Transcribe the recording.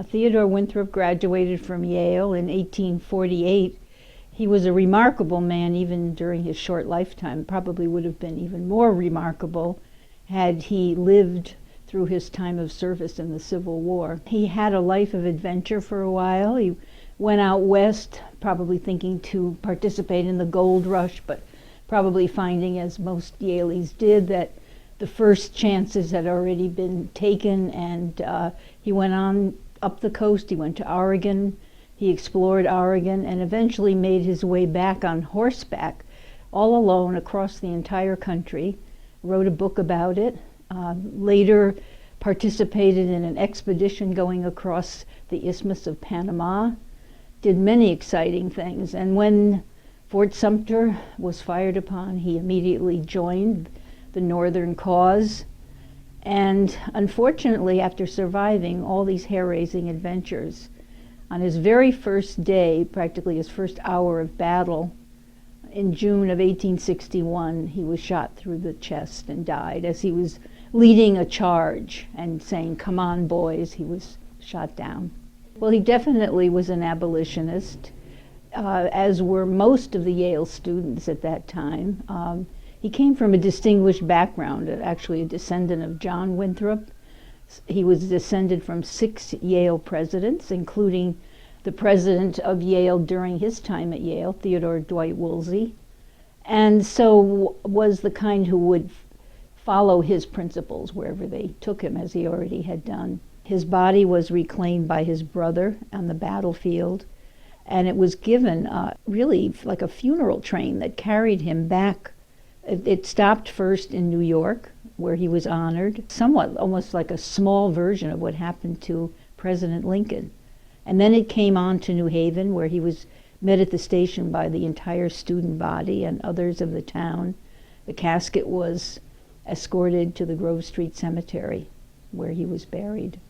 Theodore Winthrop graduated from Yale in 1848. He was a remarkable man even during his short lifetime, probably would have been even more remarkable had he lived through his time of service in the Civil War. He had a life of adventure for a while. He went out west, probably thinking to participate in the gold rush, but probably finding, as most Yaleys did, that the first chances had already been taken, and he went on up the coast. He went to Oregon. He explored Oregon and eventually made his way back on horseback, all alone across the entire country, wrote a book about it, later participated in an expedition going across the Isthmus of Panama, did many exciting things, and when Fort Sumter was fired upon, he immediately joined the Northern cause. And unfortunately, after surviving all these hair-raising adventures, on his very first day, practically his first hour of battle, in June of 1861, he was shot through the chest and died. As he was leading a charge and saying, "Come on, boys," he was shot down. Well, he definitely was an abolitionist, as were most of the Yale students at that time. He came from a distinguished background, actually a descendant of John Winthrop. He was descended from 6 Yale presidents, including the president of Yale during his time at Yale, Theodore Dwight Woolsey, and so was the kind who would follow his principles wherever they took him, as he already had done. His body was reclaimed by his brother on the battlefield, and it was given really like a funeral train that carried him back. It stopped first in New York, where he was honored, somewhat almost like a small version of what happened to President Lincoln. And then it came on to New Haven, where he was met at the station by the entire student body and others of the town. The casket was escorted to the Grove Street Cemetery, where he was buried.